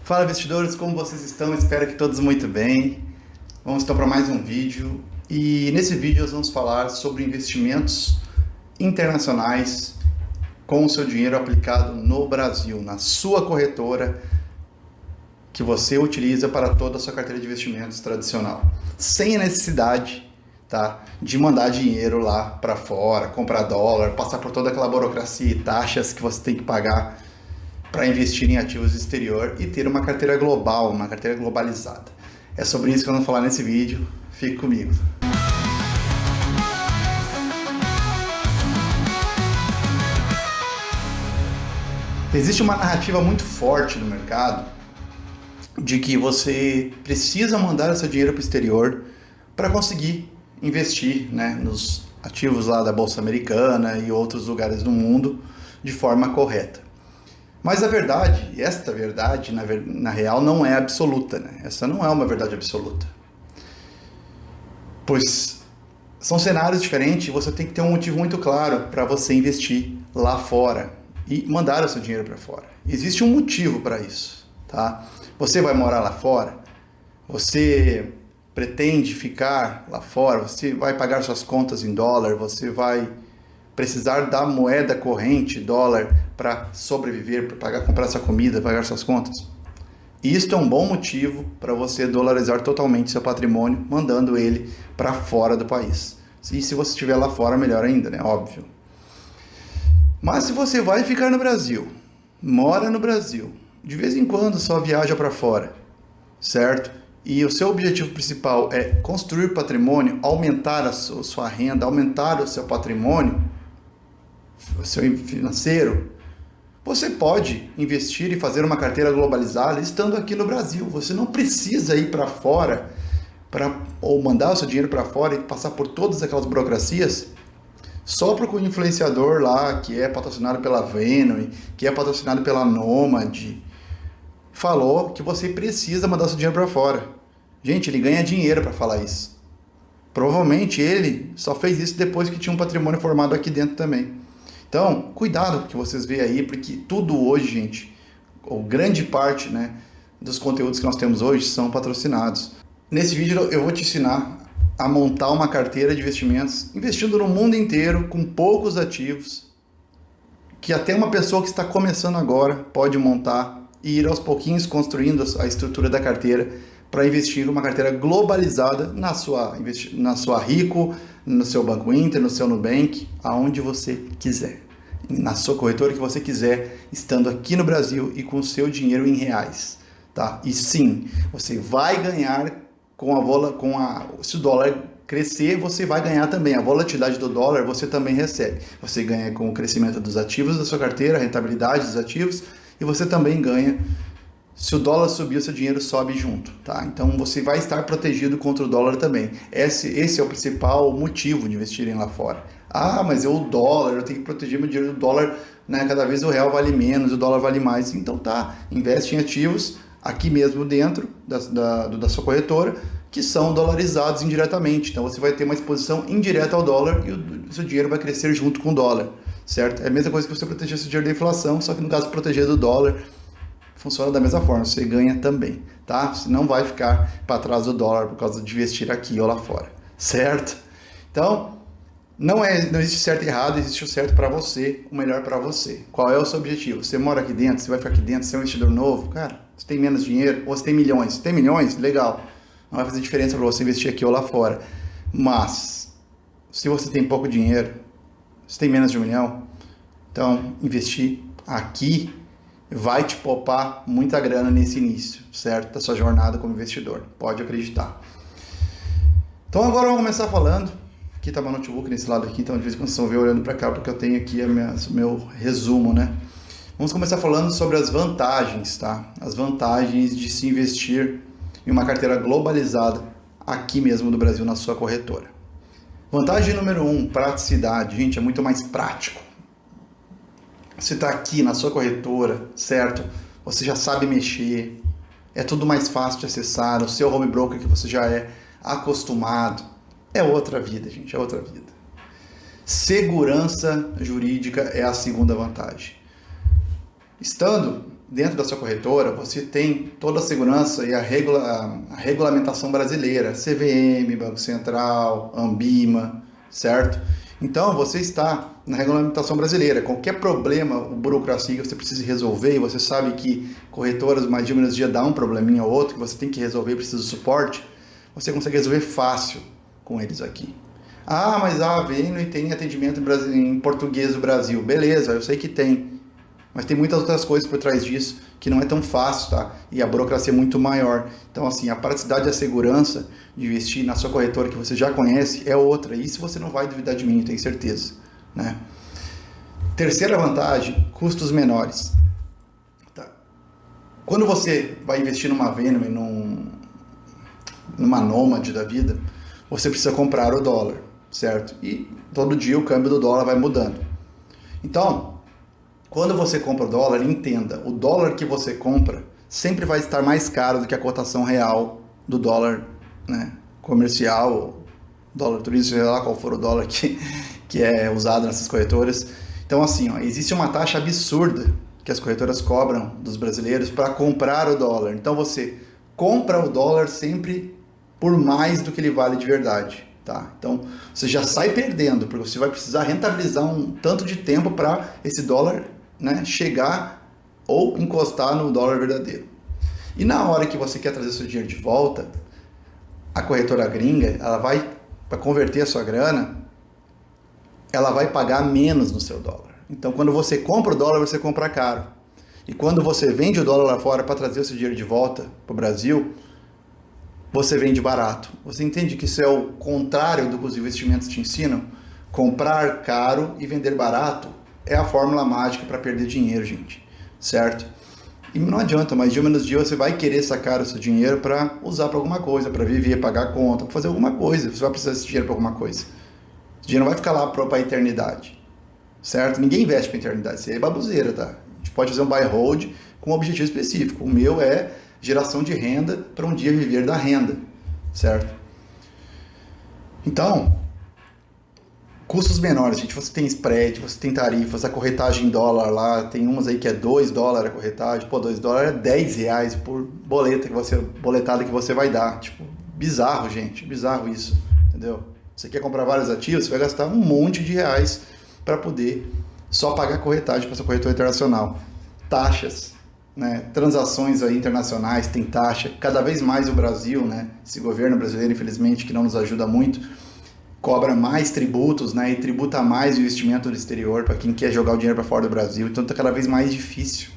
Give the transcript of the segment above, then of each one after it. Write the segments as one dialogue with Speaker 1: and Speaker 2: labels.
Speaker 1: Fala investidores, como vocês estão? Espero que todos muito bem. Vamos então para mais um vídeo e nesse vídeo nós vamos falar sobre investimentos internacionais com o seu dinheiro aplicado no Brasil, na sua corretora que você utiliza para toda a sua carteira de investimentos tradicional, sem a necessidade, de mandar dinheiro lá para fora, comprar dólar, passar por toda aquela burocracia e taxas que você tem que pagar para investir em ativos exterior e ter uma carteira global, uma carteira globalizada. É sobre isso que eu vou falar nesse vídeo. Fique comigo. Existe uma narrativa muito forte no mercado de que você precisa mandar o seu dinheiro para o exterior para conseguir investir, nos ativos lá da Bolsa Americana e outros lugares do mundo de forma correta. Mas a verdade, esta verdade, na real, não é absoluta, Essa não é uma verdade absoluta. Pois são cenários diferentes e você tem que ter um motivo muito claro para você investir lá fora e mandar o seu dinheiro para fora. Existe um motivo para isso, Você vai morar lá fora, você pretende ficar lá fora, você vai pagar suas contas em dólar, você vai precisar da moeda corrente, dólar, para sobreviver, para comprar sua comida, pagar suas contas. Isto é um bom motivo para você dolarizar totalmente seu patrimônio, mandando ele para fora do país. E se você estiver lá fora, melhor ainda, Óbvio. Mas se você vai ficar no Brasil, mora no Brasil, de vez em quando só viaja para fora, certo? E o seu objetivo principal é construir patrimônio, aumentar a sua renda, aumentar o seu patrimônio, o seu financeiro, você pode investir e fazer uma carteira globalizada estando aqui no Brasil. Você não precisa ir para fora ou mandar o seu dinheiro para fora e passar por todas aquelas burocracias só porque o influenciador lá, que é patrocinado pela Venue, que é patrocinado pela Nomad, falou que você precisa mandar seu dinheiro para fora. Gente, ele ganha dinheiro para falar isso. Provavelmente ele só fez isso depois que tinha um patrimônio formado aqui dentro também. Então, cuidado com o que vocês veem aí, porque tudo hoje, gente, ou grande parte, dos conteúdos que nós temos hoje são patrocinados. Nesse vídeo eu vou te ensinar a montar uma carteira de investimentos, investindo no mundo inteiro, com poucos ativos, que até uma pessoa que está começando agora pode montar e ir aos pouquinhos construindo a estrutura da carteira para investir numa carteira globalizada na sua Rico, no seu Banco Inter, no seu Nubank, aonde você quiser. Na sua corretora que você quiser, estando aqui no Brasil e com o seu dinheiro em reais. E sim, você vai ganhar se o dólar crescer, você vai ganhar também. A volatilidade do dólar você também recebe. Você ganha com o crescimento dos ativos da sua carteira, a rentabilidade dos ativos, e você também ganha. Se o dólar subir, o seu dinheiro sobe junto, Então você vai estar protegido contra o dólar também. Esse é o principal motivo de investirem lá fora. Mas o dólar, eu tenho que proteger meu dinheiro do dólar, cada vez o real vale menos, o dólar vale mais. Então investe em ativos aqui mesmo dentro da sua corretora, que são dolarizados indiretamente. Então você vai ter uma exposição indireta ao dólar e o seu dinheiro vai crescer junto com o dólar, certo? É a mesma coisa que você proteger seu dinheiro da inflação, só que no caso proteger do dólar, funciona da mesma forma, você ganha também, Você não vai ficar para trás do dólar por causa de investir aqui ou lá fora, certo? Então, não existe certo e errado, existe o certo para você, o melhor para você. Qual é o seu objetivo? Você mora aqui dentro, você vai ficar aqui dentro, você é um investidor novo, cara, você tem menos dinheiro ou você tem milhões? Tem milhões? Legal, não vai fazer diferença para você investir aqui ou lá fora. Mas, se você tem pouco dinheiro, você tem menos de 1 milhão, então investir aqui vai te poupar muita grana nesse início, certo? Da sua jornada como investidor. Pode acreditar. Então agora vamos começar falando. Aqui está meu notebook nesse lado aqui, então de vez em quando vocês vão ver olhando para cá, porque eu tenho aqui o meu resumo, Vamos começar falando sobre as vantagens, As vantagens de se investir em uma carteira globalizada aqui mesmo do Brasil na sua corretora. Vantagem número 1, praticidade. Gente, é muito mais prático. Você está aqui na sua corretora, certo? Você já sabe mexer, é tudo mais fácil de acessar, o seu home broker que você já é acostumado. É outra vida, gente, é outra vida. Segurança jurídica é a segunda vantagem. Estando dentro da sua corretora, você tem toda a segurança e a regulamentação brasileira, CVM, Banco Central, Anbima, certo? Então, você está na regulamentação brasileira. Qualquer problema, burocracia que você precise resolver, e você sabe que corretoras mais de menos dia dá um probleminha ou outro, que você tem que resolver, precisa de suporte, você consegue resolver fácil com eles aqui. Ah, mas a Venue tem atendimento em português do Brasil. Beleza, eu sei que tem. Mas tem muitas outras coisas por trás disso que não é tão fácil, tá? E a burocracia é muito maior. Então, assim, a praticidade e a segurança de investir na sua corretora que você já conhece é outra. Isso você não vai duvidar de mim, eu tenho certeza, né? Terceira vantagem, custos menores. Tá? Quando você vai investir numa Venue, numa Nomad da vida, você precisa comprar o dólar, certo? E todo dia o câmbio do dólar vai mudando. Então, quando você compra o dólar, entenda, o dólar que você compra sempre vai estar mais caro do que a cotação real do dólar, né, comercial, dólar turístico, sei lá qual for o dólar que é usado nessas corretoras. Então, assim, ó, existe uma taxa absurda que as corretoras cobram dos brasileiros para comprar o dólar. Então, você compra o dólar sempre por mais do que ele vale de verdade. Tá? Então, você já sai perdendo, porque você vai precisar rentabilizar um tanto de tempo para esse dólar, né, chegar ou encostar no dólar verdadeiro. E na hora que você quer trazer seu dinheiro de volta, a corretora gringa, ela vai, para converter a sua grana, ela vai pagar menos no seu dólar. Então, quando você compra o dólar, você compra caro. E quando você vende o dólar lá fora para trazer o seu dinheiro de volta para o Brasil, você vende barato. Você entende que isso é o contrário do que os investimentos te ensinam? Comprar caro e vender barato é a fórmula mágica para perder dinheiro, gente. Certo? E não adianta, mas dia menos dia você vai querer sacar o seu dinheiro para usar para alguma coisa, para viver, pagar a conta, para fazer alguma coisa. Você vai precisar desse dinheiro para alguma coisa. Esse dinheiro não vai ficar lá para a eternidade. Certo? Ninguém investe para a eternidade. Isso aí é baboseira, tá? A gente pode fazer um buy hold com um objetivo específico. O meu é geração de renda para um dia viver da renda, certo? Então, custos menores, gente, você tem spread, você tem tarifas, a corretagem em dólar lá, tem umas aí que é $2 a corretagem, pô, $2 é R$10 por boletada que você vai dar, tipo, bizarro, gente, bizarro isso, entendeu? Você quer comprar vários ativos, você vai gastar um monte de reais para poder só pagar corretagem para sua corretora internacional. Taxas, né, transações aí internacionais, tem taxa, cada vez mais o Brasil, né, esse governo brasileiro, infelizmente, que não nos ajuda muito, cobra mais tributos, né, e tributa mais o investimento no exterior para quem quer jogar o dinheiro para fora do Brasil, então está cada vez mais difícil.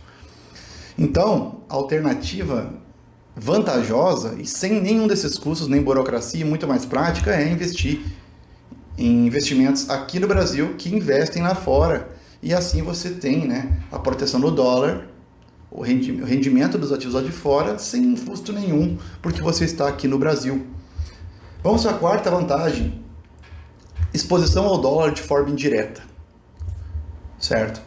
Speaker 1: Então, a alternativa vantajosa e sem nenhum desses custos, nem burocracia, muito mais prática, é investir em investimentos aqui no Brasil que investem lá fora, e assim você tem, né, a proteção do dólar, o rendimento dos ativos lá de fora sem custo nenhum, porque você está aqui no Brasil. Vamos para a quarta vantagem, exposição ao dólar de forma indireta, certo?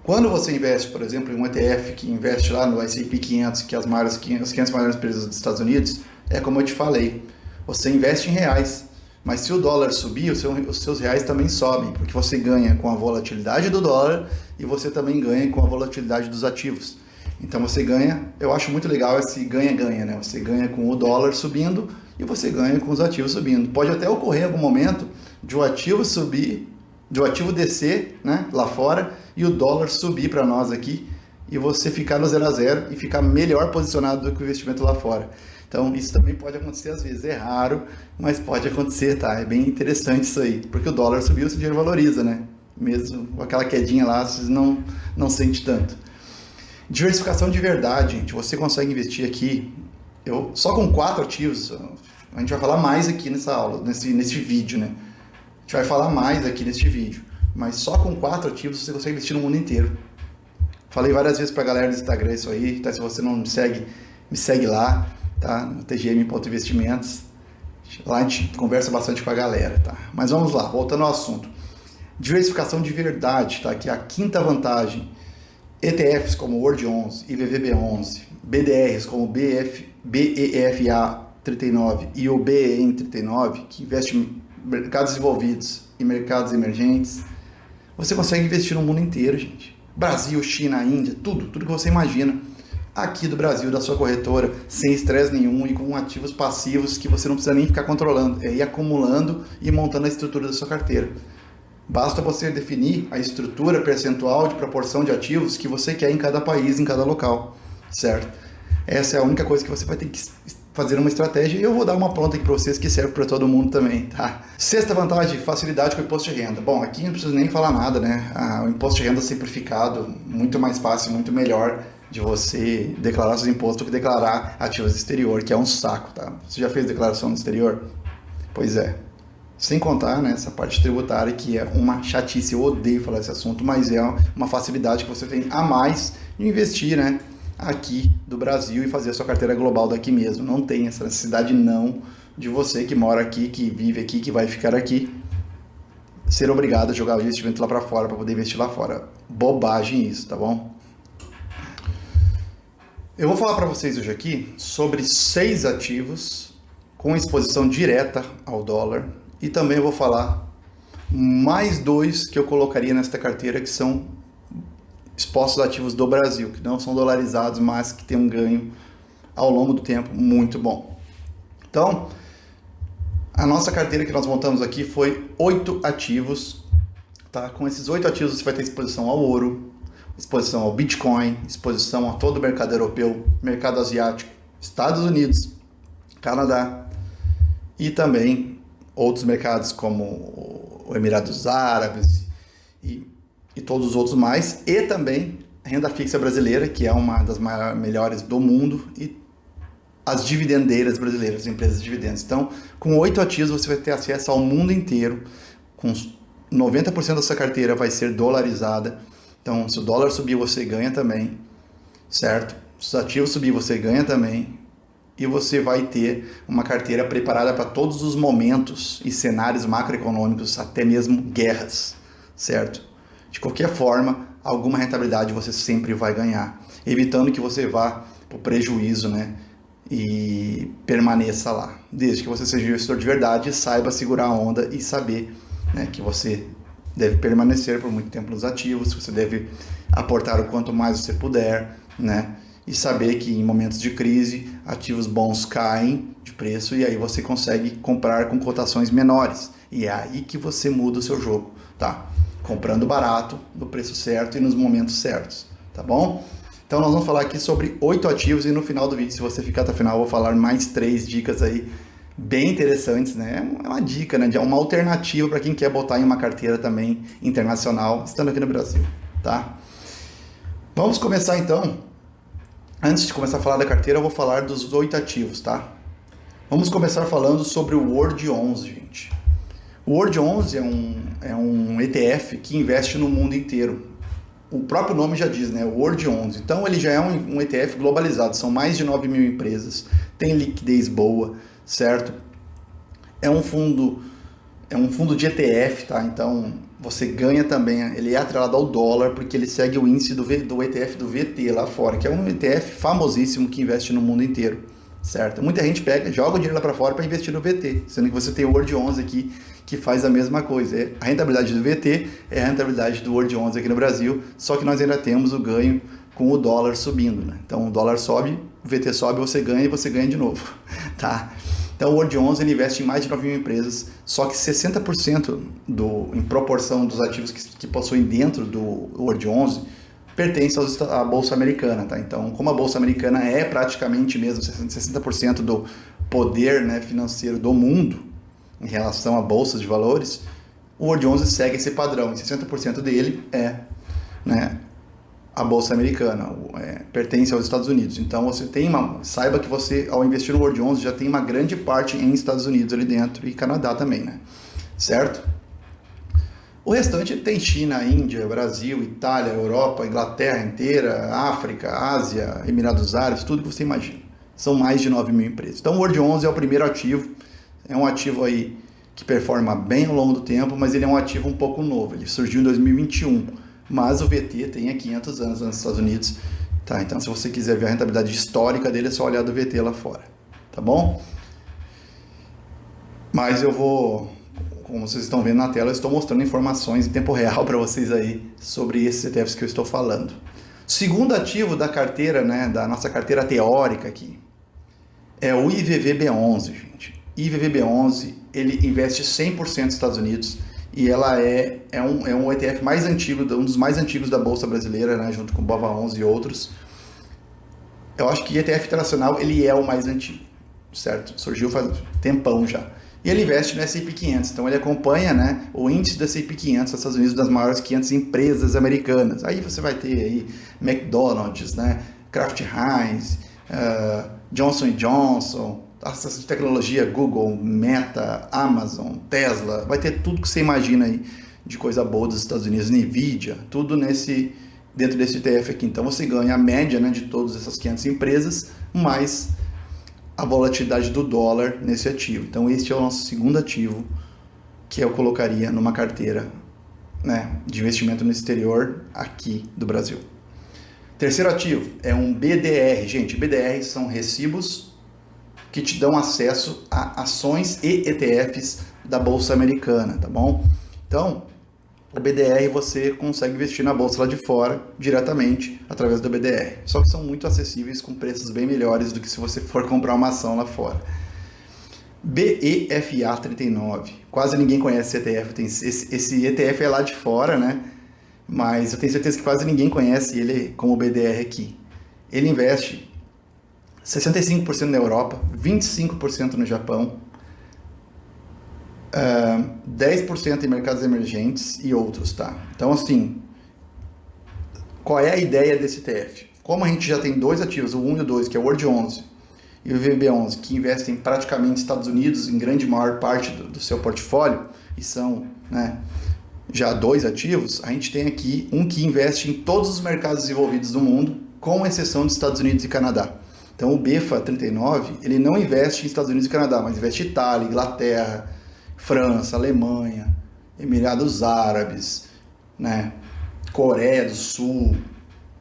Speaker 1: Quando você investe, por exemplo, em um ETF que investe lá no S&P 500, que é as 500 maiores empresas dos Estados Unidos, é como eu te falei, você investe em reais, mas se o dólar subir, os seus reais também sobem, porque você ganha com a volatilidade do dólar e você também ganha com a volatilidade dos ativos. Então você ganha, eu acho muito legal esse ganha-ganha, né? Você ganha com o dólar subindo e você ganha com os ativos subindo. Pode até ocorrer em algum momento de o ativo subir, de o ativo descer, né, lá fora, e o dólar subir para nós aqui, e você ficar no 0 a 0 e ficar melhor posicionado do que o investimento lá fora. Então isso também pode acontecer às vezes, é raro, mas pode acontecer, tá? É bem interessante isso aí, porque o dólar subiu, o seu dinheiro valoriza, né? Mesmo aquela quedinha lá, vocês não sente tanto. Diversificação de verdade, gente. Você consegue investir aqui, só com 4 ativos, a gente vai falar mais aqui nessa aula, nesse vídeo, né? A gente vai falar mais aqui neste vídeo, mas só com 4 ativos você consegue investir no mundo inteiro. Falei várias vezes pra galera do Instagram isso aí, tá? Se você não me segue lá, tá? No tgm.investimentos. Lá a gente conversa bastante com a galera, tá? Mas vamos lá, voltando ao assunto. Diversificação de verdade, tá? Que é a quinta vantagem. ETFs como o World 11, IVVB11, BDRs como o BEFA 39 e o BEN 39, que investem em mercados desenvolvidos e mercados emergentes, você consegue investir no mundo inteiro, gente. Brasil, China, Índia, tudo que você imagina. aqui do Brasil, da sua corretora, sem estresse nenhum e com ativos passivos que você não precisa nem ficar controlando, é ir acumulando e montando a estrutura da sua carteira. Basta você definir a estrutura percentual de proporção de ativos que você quer em cada país, em cada local, certo? Essa é a única coisa que você vai ter que fazer uma estratégia, e eu vou dar uma pronta aqui para vocês que serve para todo mundo também, tá? Sexta vantagem, facilidade com o imposto de renda. Bom, aqui não preciso nem falar nada, né? O imposto de renda simplificado, muito mais fácil, muito melhor de você declarar seus impostos do que declarar ativos do exterior, que é um saco, tá? Você já fez declaração no exterior? Pois é. Sem contar, né, essa parte tributária que é uma chatice, eu odeio falar esse assunto, mas é uma facilidade que você tem a mais de investir, né, aqui do Brasil e fazer a sua carteira global daqui mesmo. Não tem essa necessidade não de você que mora aqui, que vive aqui, que vai ficar aqui, ser obrigado a jogar o investimento lá para fora para poder investir lá fora. Bobagem isso, tá bom? Eu vou falar para vocês hoje aqui sobre 6 ativos com exposição direta ao dólar, e também eu vou falar mais 2 que eu colocaria nesta carteira que são expostos ativos do Brasil, que não são dolarizados, mas que tem um ganho ao longo do tempo muito bom. Então, a nossa carteira que nós montamos aqui foi 8 ativos, tá? Com esses 8 ativos você vai ter exposição ao ouro, exposição ao Bitcoin, exposição a todo o mercado europeu, mercado asiático, Estados Unidos, Canadá e também outros mercados como o Emirados Árabes e todos os outros mais, e também renda fixa brasileira, que é uma das melhores do mundo, e as dividendeiras brasileiras, as empresas de dividendos. Então, com 8 ativos você vai ter acesso ao mundo inteiro, com 90% da sua carteira vai ser dolarizada. Então, se o dólar subir, você ganha também, certo? Se os ativos subir, você ganha também. E você vai ter uma carteira preparada para todos os momentos e cenários macroeconômicos, até mesmo guerras, certo? De qualquer forma, alguma rentabilidade você sempre vai ganhar, evitando que você vá para o prejuízo, né? E permaneça lá. Desde que você seja um investidor de verdade, saiba segurar a onda e saber, né, que você deve permanecer por muito tempo nos ativos, você deve aportar o quanto mais você puder, né? E saber que em momentos de crise, ativos bons caem de preço e aí você consegue comprar com cotações menores. E é aí que você muda o seu jogo, tá? Comprando barato, no preço certo e nos momentos certos, tá bom? Então nós vamos falar aqui sobre 8 ativos e no final do vídeo, se você ficar até o final, eu vou falar mais 3 dicas aí bem interessantes, né? É uma dica, né? De uma alternativa para quem quer botar em uma carteira também internacional, estando aqui no Brasil, tá? Vamos começar então. Antes de começar a falar da carteira, eu vou falar dos 8 ativos, tá? Vamos começar falando sobre o World 11, gente. O World 11 é um ETF que investe no mundo inteiro. O próprio nome já diz, né? World 11. Então, ele já é um ETF globalizado. São mais de 9 mil empresas. Tem liquidez boa, certo? É um fundo de ETF, tá? Então, você ganha também, ele é atrelado ao dólar, porque ele segue o índice do ETF do VT lá fora, que é um ETF famosíssimo que investe no mundo inteiro, certo? Muita gente pega, joga o dinheiro lá para fora para investir no VT, sendo que você tem o World 11 aqui, que faz a mesma coisa. A rentabilidade do VT é a rentabilidade do World 11 aqui no Brasil, só que nós ainda temos o ganho com o dólar subindo, né? Então, o dólar sobe, o VT sobe, você ganha e você ganha de novo, tá? Então, o World 11 ele investe em mais de 9 mil empresas, só que 60% em proporção dos ativos que possuem dentro do World 11 pertence à Bolsa Americana, tá? Então, como a Bolsa Americana é praticamente mesmo 60% do poder, né, financeiro do mundo em relação à Bolsa de Valores, o World 11 segue esse padrão, e 60% dele é, né, a Bolsa Americana, pertence aos Estados Unidos. Então, saiba que você, ao investir no World 11, já tem uma grande parte em Estados Unidos ali dentro e Canadá também, né? Certo? O restante tem China, Índia, Brasil, Itália, Europa, Inglaterra inteira, África, Ásia, Emirados Árabes, tudo que você imagina. São mais de 9 mil empresas. Então, o World 11 é o primeiro ativo, é um ativo aí que performa bem ao longo do tempo, mas ele é um ativo um pouco novo, ele surgiu em 2021. Mas o VT tem há 500 anos nos Estados Unidos, tá? Então, se você quiser ver a rentabilidade histórica dele, é só olhar do VT lá fora, tá bom? Mas eu vou, como vocês estão vendo na tela, eu estou mostrando informações em tempo real para vocês aí sobre esses ETFs que eu estou falando. Segundo ativo da carteira, né, da nossa carteira teórica aqui, é o IVVB11, gente. IVVB11, ele investe 100% nos Estados Unidos e ela é um ETF mais antigo, um dos mais antigos da Bolsa Brasileira, né, junto com o BOVA11 e outros. Eu acho que ETF internacional, ele é o mais antigo, certo? Surgiu faz tempão já. E ele investe no S&P 500, então ele acompanha, né, o índice do S&P 500 dos Estados Unidos, das maiores 500 empresas americanas. Aí você vai ter aí McDonald's, né, Kraft Heinz, Johnson Johnson, essas de tecnologia, Google, Meta, Amazon, Tesla, vai ter tudo que você imagina aí de coisa boa dos Estados Unidos, Nvidia, tudo dentro desse ETF aqui. Então você ganha a média, né, de todas essas 500 empresas, mais a volatilidade do dólar nesse ativo. Então esse é o nosso segundo ativo que eu colocaria numa carteira, né, de investimento no exterior aqui do Brasil. Terceiro ativo é um BDR. Gente, BDR são recibos que te dão acesso a ações e ETFs da Bolsa Americana, tá bom? Então, o BDR você consegue investir na Bolsa lá de fora diretamente através do BDR. Só que são muito acessíveis com preços bem melhores do que se você for comprar uma ação lá fora. BEFA39. Quase ninguém conhece esse ETF. Esse ETF é lá de fora, né? Mas eu tenho certeza que quase ninguém conhece ele como BDR aqui. Ele investe 65% na Europa, 25% no Japão, 10% em mercados emergentes e outros, tá? Então, assim, qual é a ideia desse ETF? Como a gente já tem dois ativos, o 1 e o 2, que é o World 11 e o VB11, que investem praticamente nos Estados Unidos em grande maior parte do seu portfólio, e são, né, já dois ativos, a gente tem aqui um que investe em todos os mercados desenvolvidos do mundo, com exceção dos Estados Unidos e Canadá. Então o BEFA39, ele não investe em Estados Unidos e Canadá, mas investe em Itália, Inglaterra, França, Alemanha, Emirados Árabes, né, Coreia do Sul,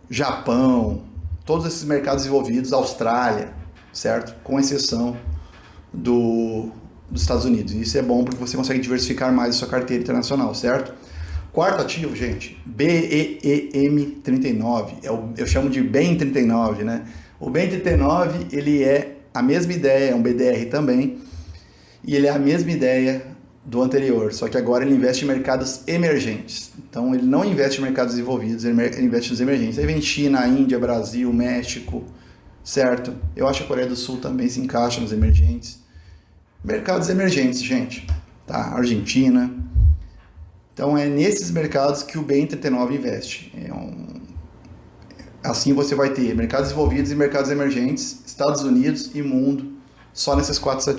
Speaker 1: Japão, todos esses mercados desenvolvidos, Austrália, certo? Com exceção dos Estados Unidos. E isso é bom porque você consegue diversificar mais a sua carteira internacional, certo? Quarto ativo, gente, BEEM39, eu chamo de BEM39, né? O BEM39, ele é a mesma ideia, é um BDR também, e ele é a mesma ideia do anterior, só que agora ele investe em mercados emergentes. Então ele não investe em mercados desenvolvidos, ele investe nos emergentes. Aí vem China, Índia, Brasil, México, certo? Eu acho que a Coreia do Sul também se encaixa nos emergentes. Mercados emergentes, gente, tá? Argentina. Então é nesses mercados que o BEM39 investe. Assim você vai ter mercados desenvolvidos e mercados emergentes, Estados Unidos e mundo, só nesses quatro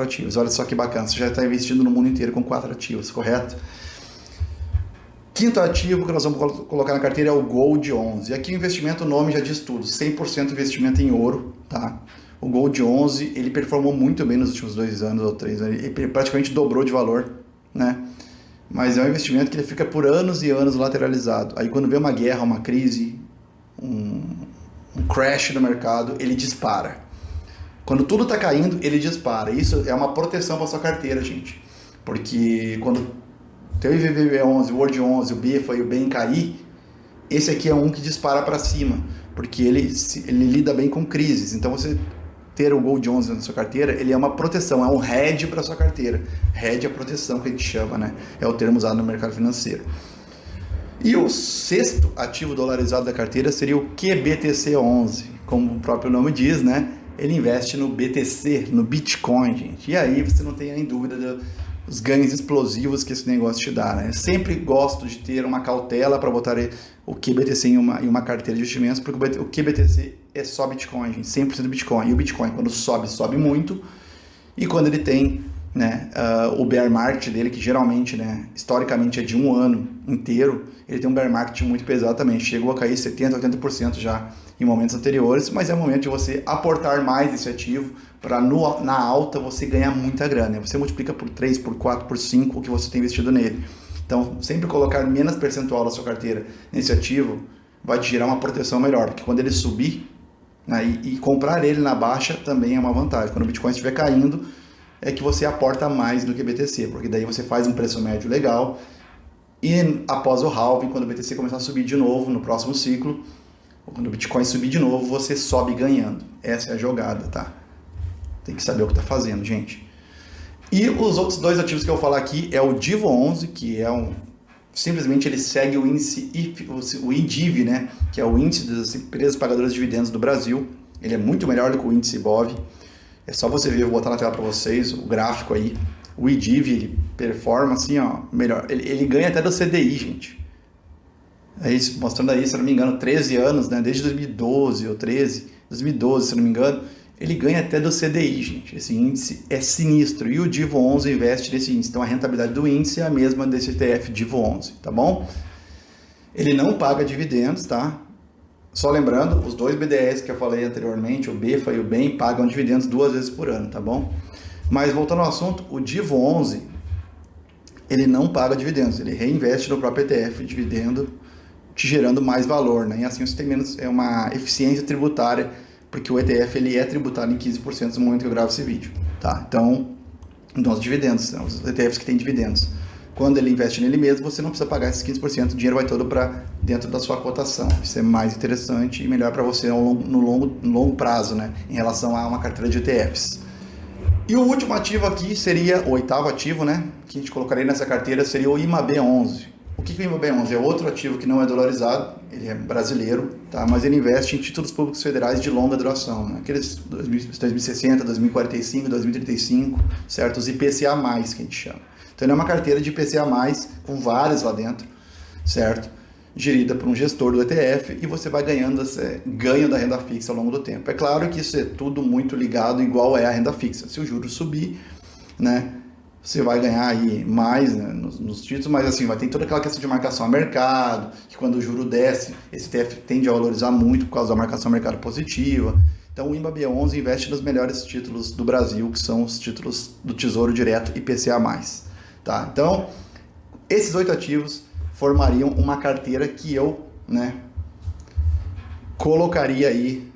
Speaker 1: ativos. Olha só que bacana, você já está investindo no mundo inteiro com 4 ativos, correto? Quinto ativo que nós vamos colocar na carteira é o Gold 11. Aqui o investimento, o nome já diz tudo, 100% investimento em ouro, tá? O Gold 11, ele performou muito bem nos últimos 2 anos ou 3 anos, ele praticamente dobrou de valor, né? Mas é um investimento que ele fica por anos e anos lateralizado. Aí quando vem uma guerra, uma crise, um crash no mercado, ele dispara. Quando tudo está caindo, ele dispara. Isso é uma proteção para sua carteira, gente. Porque quando tem o IVVB11, o World 11, o BEFA e o BEM cair, esse aqui é um que dispara para cima. Porque ele lida bem com crises. Então você ter o Gold 11 na sua carteira, ele é uma proteção, é um hedge para sua carteira. Hedge é a proteção que a gente chama, né? É o termo usado no mercado financeiro. E o sexto ativo dolarizado da carteira seria o QBTC11, como o próprio nome diz, né? Ele investe no BTC, no Bitcoin, gente. E aí você não tem nem dúvida dos ganhos explosivos que esse negócio te dá, né? Eu sempre gosto de ter uma cautela para botar o QBTC em uma carteira de investimentos, porque o QBTC é só Bitcoin, gente, 100% Bitcoin. E o Bitcoin, quando sobe muito. E quando ele tem, né, o bear market dele, que geralmente, né, historicamente é de 1 ano inteiro, ele tem um bear market muito pesado também. Chegou a cair 70%, 80% já em momentos anteriores, mas é o momento de você aportar mais esse ativo para na alta você ganhar muita grana. Você multiplica por 3, por 4, por 5 o que você tem investido nele. Então, sempre colocar menos percentual da sua carteira nesse ativo vai te gerar uma proteção melhor, porque quando ele subir, né, e comprar ele na baixa também é uma vantagem. Quando o Bitcoin estiver caindo, é que você aporta mais do que o BTC, porque daí você faz um preço médio legal e após o halving, quando o BTC começar a subir de novo no próximo ciclo, Quando o Bitcoin subir de novo, você sobe ganhando. Essa é a jogada, tá? Tem que saber o que está fazendo, gente. E os outros dois ativos que eu vou falar aqui é o Divo 11, que é simplesmente ele segue o índice o IDIV, né? Que é o índice das empresas pagadoras de dividendos do Brasil. Ele é muito melhor do que o índice IBOV. É só você ver, eu vou botar na tela para vocês o gráfico aí. O IDIV, ele performa assim, ó, melhor. Ele ganha até do CDI, gente. É isso, mostrando aí, se eu não me engano, 13 anos, né? Desde 2012 ou 2012, se eu não me engano, ele ganha até do CDI, gente. Esse índice é sinistro. E o Divo 11 investe nesse índice. Então a rentabilidade do índice é a mesma desse ETF Divo 11, tá bom? Ele não paga dividendos, tá? Só lembrando, os dois BDRs que eu falei anteriormente, o BEFA e o BEM, pagam dividendos 2 vezes por ano, tá bom? Mas voltando ao assunto, o Divo 11, ele não paga dividendos. Ele reinveste no próprio ETF, dividendo, te gerando mais valor, né? E assim você tem menos, é uma eficiência tributária, porque o ETF ele é tributado em 15% no momento que eu gravo esse vídeo, tá? Então os dividendos, né? Os ETFs que têm dividendos. Quando ele investe nele mesmo, você não precisa pagar esses 15%, o dinheiro vai todo para dentro da sua cotação. Isso é mais interessante e melhor para você no longo prazo, né? Em relação a uma carteira de ETFs. E o último ativo aqui seria, o oitavo ativo, né? Que a gente colocaria nessa carteira seria o IMAB11. O que é o IMAB11? É outro ativo que não é dolarizado, ele é brasileiro, tá? Mas ele investe em títulos públicos federais de longa duração, né? Aqueles 2060, 2045, 2035, certo? Os IPCA+, que a gente chama. Então ele é uma carteira de IPCA+, com vários lá dentro, certo? Gerida por um gestor do ETF e você vai ganhando esse ganho da renda fixa ao longo do tempo. É claro que isso é tudo muito ligado igual é a renda fixa. Se o juro subir, né? Você vai ganhar aí mais, né, nos títulos, mas assim, vai ter toda aquela questão de marcação a mercado, que quando o juro desce, esse ETF tende a valorizar muito por causa da marcação a mercado positiva. Então o IMAB11 investe nos melhores títulos do Brasil, que são os títulos do Tesouro Direto IPCA+. Tá? Então, esses 8 ativos formariam uma carteira que eu, né, colocaria aí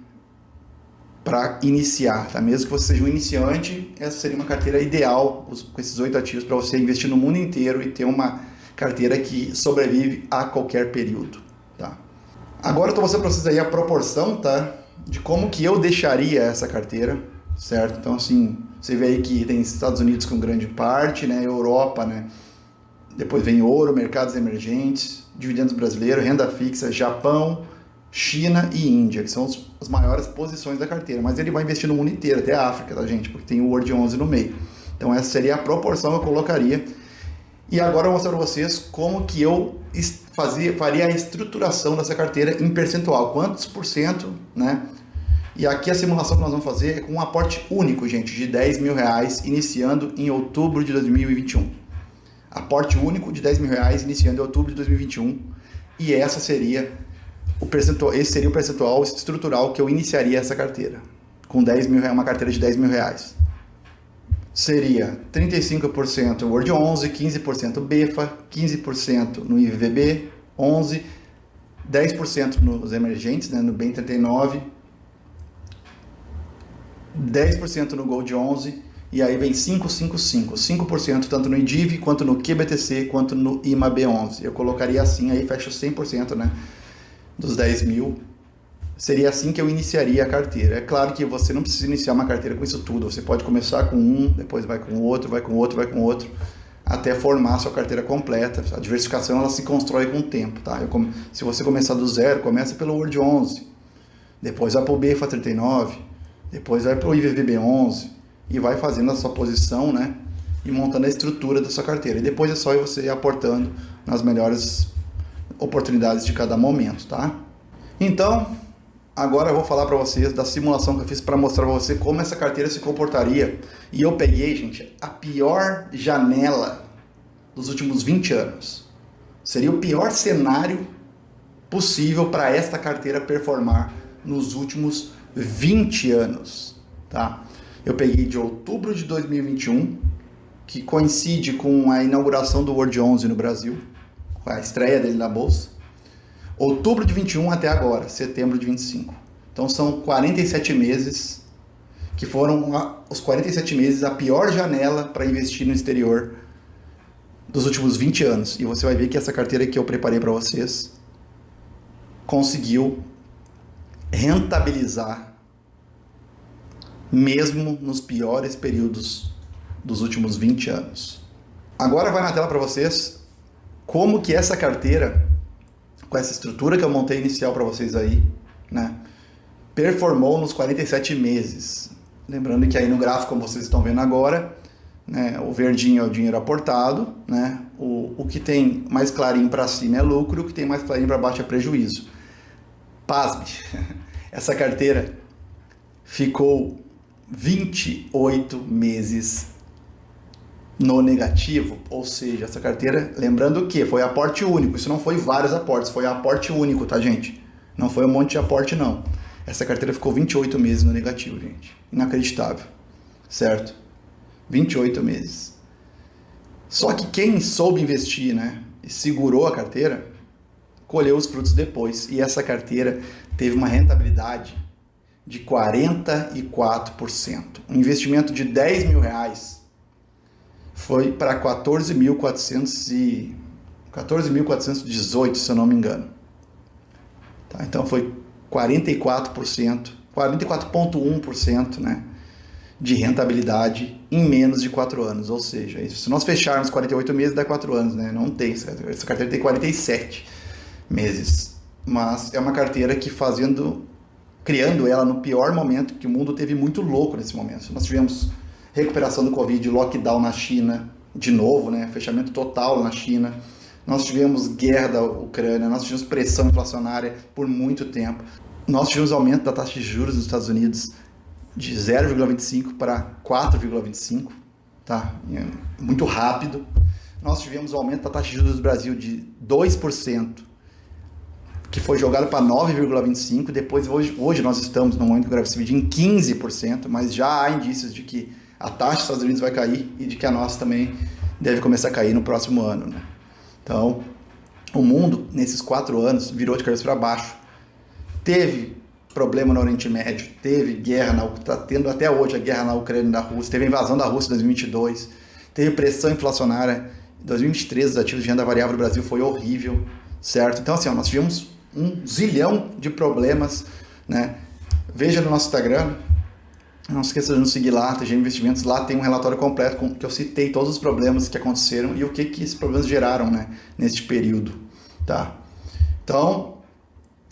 Speaker 1: para iniciar, tá? Mesmo que você seja um iniciante, essa seria uma carteira ideal com esses 8 ativos para você investir no mundo inteiro e ter uma carteira que sobrevive a qualquer período, tá? Agora eu estou mostrando para vocês aí a proporção, tá? De como que eu deixaria essa carteira, certo? Então assim, você vê aí que tem Estados Unidos com grande parte, né? Europa, né? Depois vem ouro, mercados emergentes, dividendos brasileiros, renda fixa, Japão, China e Índia, que são as maiores posições da carteira, mas ele vai investir no mundo inteiro, até a África, tá, gente? Porque tem o World 11 no meio. Então essa seria a proporção que eu colocaria. E agora eu vou mostrar para vocês como que eu faria a estruturação dessa carteira em percentual, quantos por cento, né? E aqui a simulação que nós vamos fazer é com um aporte único, gente, de R$10.000, iniciando em outubro de 2021. Aporte único de R$10.000, iniciando em outubro de 2021. E essa seria esse seria o percentual estrutural que eu iniciaria essa carteira. Com R$10.000, uma carteira de R$10.000. Seria 35% World 11, 15% BEFA, 15% no IVVB 11, 10% nos emergentes, né, no BEM 39, 10% no Gold 11, e aí vem 5% tanto no IDIV, quanto no QBTC, quanto no IMAB 11. Eu colocaria assim, aí fecha 100%, né, dos 10.000. Seria assim que eu iniciaria a carteira. É claro que você não precisa iniciar uma carteira com isso tudo. Você pode começar com um, depois vai com outro, vai com outro, vai com outro, até formar a sua carteira completa. A diversificação ela se constrói com o tempo, tá? Se você começar do zero, começa pelo World 11, depois vai para o BEFA 39, depois vai para o IVVB 11 e vai fazendo a sua posição, né? E montando a estrutura da sua carteira. E depois é só você ir aportando nas melhores oportunidades de cada momento, tá? Então, agora eu vou falar para vocês da simulação que eu fiz para mostrar para você como essa carteira se comportaria. E eu peguei, gente, a pior janela dos últimos 20 anos. Seria o pior cenário possível para esta carteira performar nos últimos 20 anos, tá? Eu peguei de outubro de 2021, que coincide com a inauguração do World 11 no Brasil, com a estreia dele na bolsa. Outubro de 21 até agora, setembro de 25. Então são 47 meses, que foram os 47 meses a pior janela para investir no exterior dos últimos 20 anos. E você vai ver que essa carteira que eu preparei para vocês conseguiu rentabilizar mesmo nos piores períodos dos últimos 20 anos. Agora vai na tela para vocês como que essa carteira, com essa estrutura que eu montei inicial para vocês aí, né, performou nos 47 meses. Lembrando que aí no gráfico, como vocês estão vendo agora, né, o verdinho é o dinheiro aportado, né, o que tem mais clarinho para cima é lucro, o que tem mais clarinho para baixo é prejuízo. Pasme, essa carteira ficou 28 meses no negativo, ou seja, essa carteira, lembrando que foi aporte único, isso não foi vários aportes, foi aporte único, tá, gente? Não foi um monte de aporte, não. Essa carteira ficou 28 meses no negativo, gente. Inacreditável, certo? 28 meses. Só que quem soube investir, né, e segurou a carteira, colheu os frutos depois. E essa carteira teve uma rentabilidade de 44%. Um investimento de 10 mil reais foi para 14.418, se eu não me engano. Tá? Então foi 44%, 44,1%, né, de rentabilidade em menos de 4 anos. Ou seja, se nós fecharmos 48 meses, dá 4 anos, né? Não tem. Essa carteira tem 47 meses. Mas é uma carteira que criando ela no pior momento, que o mundo teve muito louco nesse momento. Nós tivemos recuperação do Covid, lockdown na China, de novo, né? Fechamento total na China. Nós tivemos guerra da Ucrânia, nós tivemos pressão inflacionária por muito tempo. Nós tivemos aumento da taxa de juros nos Estados Unidos de 0,25 para 4,25, tá? Muito rápido. Nós tivemos o aumento da taxa de juros do Brasil de 2%, que foi jogado para 9,25%. Depois, hoje nós estamos no momento que eu gravo esse vídeo em 15%, mas já há indícios de que a taxa dos Estados Unidos vai cair e de que a nossa também deve começar a cair no próximo ano, né? Então, o mundo, nesses 4 anos, virou de cabeça para baixo. Teve problema no Oriente Médio, teve guerra, está tendo até hoje a guerra na Ucrânia e na Rússia, teve a invasão da Rússia em 2022, teve pressão inflacionária. Em 2023, os ativos de renda variável do Brasil foi horrível, certo? Então, assim, ó, nós tivemos um zilhão de problemas, né? Veja no nosso Instagram, não se esqueça de nos seguir lá, TG Investimentos, lá tem um relatório completo com que eu citei todos os problemas que aconteceram e o que esses problemas geraram, né, neste período, tá? Então,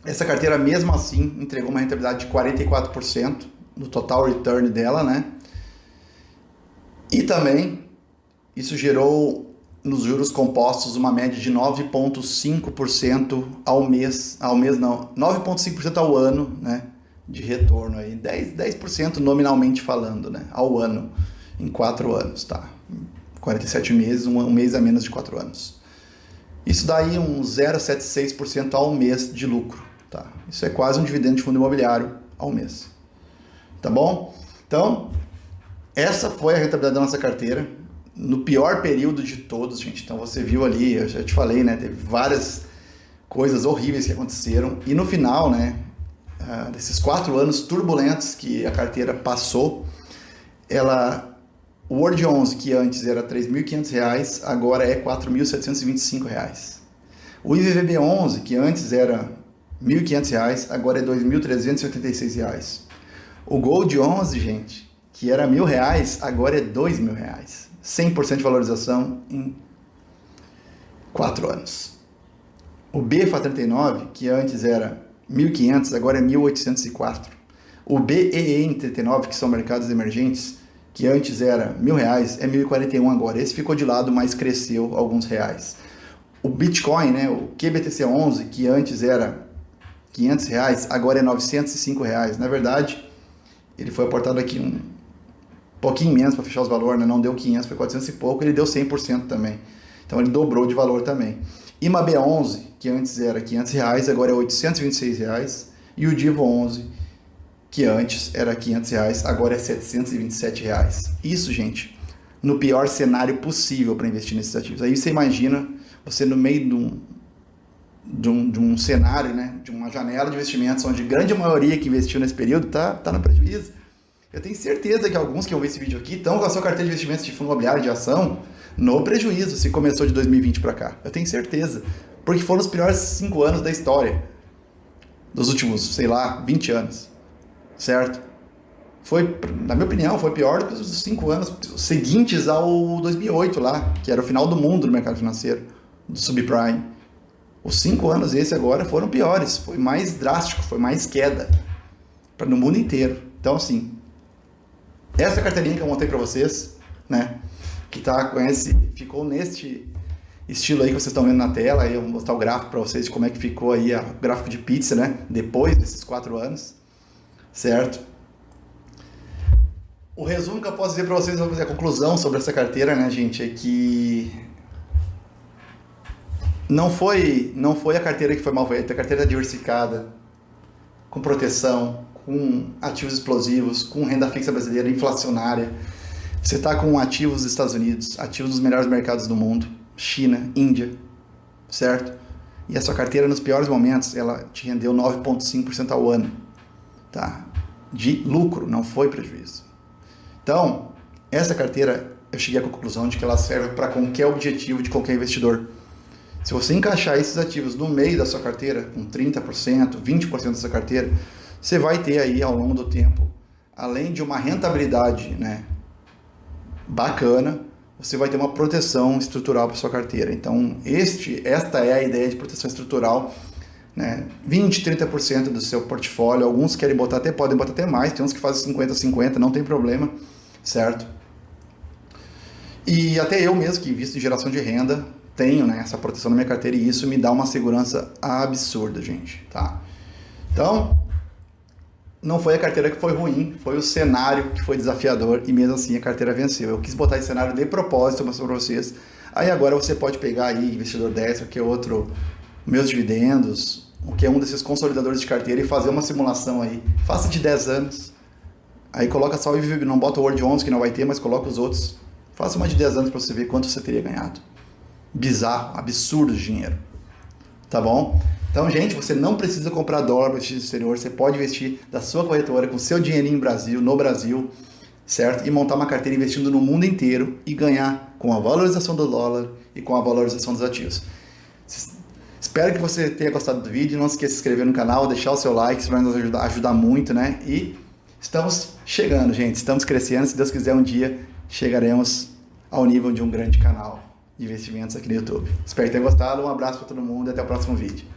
Speaker 1: essa carteira mesmo assim entregou uma rentabilidade de 44% no total return dela, né? E também isso gerou nos juros compostos uma média de 9,5% ao mês, 9,5% ao ano, né? De retorno aí, 10% nominalmente falando, né, ao ano, em 4 anos, tá? 47 meses, um mês a menos de 4 anos. Isso daí um 0,76% ao mês de lucro, tá? Isso é quase um dividendo de fundo imobiliário ao mês, tá bom? Então, essa foi a rentabilidade da nossa carteira, no pior período de todos, gente. Então, você viu ali, eu já te falei, né, teve várias coisas horríveis que aconteceram, e no final, né, desses 4 anos turbulentos que a carteira passou, o Word 11, que antes era R$ 3.500, agora é R$ 4.725. O IVVB 11, que antes era R$ 1.500, agora é R$ 2.386. O Gold 11, gente, que era R$ 1.000, agora é R$ 2.000. 100% de valorização em 4 anos. O BFA39, que antes era 1.500, agora é 1.804. O BEE 39, que são mercados emergentes, que antes era R$ 1.000, é 1.041 agora. Esse ficou de lado, mas cresceu alguns reais. O Bitcoin, né, o QBTC11, que antes era R$ 500, agora é R$ 905. Na verdade, ele foi aportado aqui um pouquinho menos para fechar os valores, né? Não deu 500, foi 400 e pouco, ele deu 100% também. Então ele dobrou de valor também. IMAB11, que antes era R$ 500, agora é R$ 826. E o Divo 11, que antes era R$ 500, agora é R$ 727. Isso, gente, no pior cenário possível para investir nesses ativos. Aí você imagina, você no meio de um cenário, né, de uma janela de investimentos, onde a grande maioria que investiu nesse período tá no prejuízo. Eu tenho certeza que alguns que vão ver esse vídeo aqui estão com a sua carteira de investimentos de fundo imobiliário, de ação, no prejuízo, se começou de 2020 para cá. Eu tenho certeza. Porque foram os piores 5 anos da história. dos últimos, sei lá, 20 anos, certo? Foi, na minha opinião, foi pior do que os 5 anos seguintes ao 2008 lá, que era o final do mundo no mercado financeiro, do subprime. Os 5 anos esse agora foram piores, foi mais drástico, foi mais queda no mundo inteiro. Então, assim, essa carteirinha que eu montei para vocês, né, que tá com ficou neste estilo aí que vocês estão vendo na tela, aí eu vou mostrar o gráfico para vocês de como é que ficou aí o gráfico de pizza, né, depois desses 4 anos, certo? O resumo que eu posso dizer para vocês, a conclusão sobre essa carteira, né, gente, é que não foi a carteira que foi mal feita, a carteira diversificada, com proteção, com ativos explosivos, com renda fixa brasileira inflacionária. Você está com ativos dos Estados Unidos, ativos dos melhores mercados do mundo, China, Índia, certo? E a sua carteira, nos piores momentos, ela te rendeu 9,5% ao ano, tá? De lucro, não foi prejuízo. Então, essa carteira, eu cheguei à conclusão de que ela serve para qualquer objetivo de qualquer investidor. Se você encaixar esses ativos no meio da sua carteira, com 30%, 20% dessa carteira, você vai ter aí, ao longo do tempo, além de uma rentabilidade, né, bacana, você vai ter uma proteção estrutural para sua carteira. Então, esta é a ideia de proteção estrutural, né? 20, 30% do seu portfólio, alguns querem botar podem botar até mais, tem uns que fazem 50-50, não tem problema, certo? E até eu mesmo, que invisto em geração de renda, tenho, né, essa proteção na minha carteira e isso me dá uma segurança absurda, gente, tá? Então, não foi a carteira que foi ruim, foi o cenário que foi desafiador e mesmo assim a carteira venceu. Eu quis botar esse cenário de propósito para vocês. Aí agora você pode pegar aí investidor 10, que é outro, meus dividendos, o que é um desses consolidadores de carteira e fazer uma simulação aí. Faça de 10 anos. Aí coloca só o IVB, não bota o World 11 que não vai ter, mas coloca os outros. Faça uma de 10 anos para você ver quanto você teria ganhado. Bizarro, absurdo de dinheiro. Tá bom? Então, gente, você não precisa comprar dólar para investir no exterior, você pode investir da sua corretora com seu dinheirinho no Brasil, certo? E montar uma carteira investindo no mundo inteiro e ganhar com a valorização do dólar e com a valorização dos ativos. Espero que você tenha gostado do vídeo, não se esqueça de se inscrever no canal, deixar o seu like, isso vai nos ajudar muito, né? E estamos chegando, gente, estamos crescendo, se Deus quiser um dia chegaremos ao nível de um grande canal de investimentos aqui no YouTube. Espero que tenham gostado, um abraço para todo mundo e até o próximo vídeo.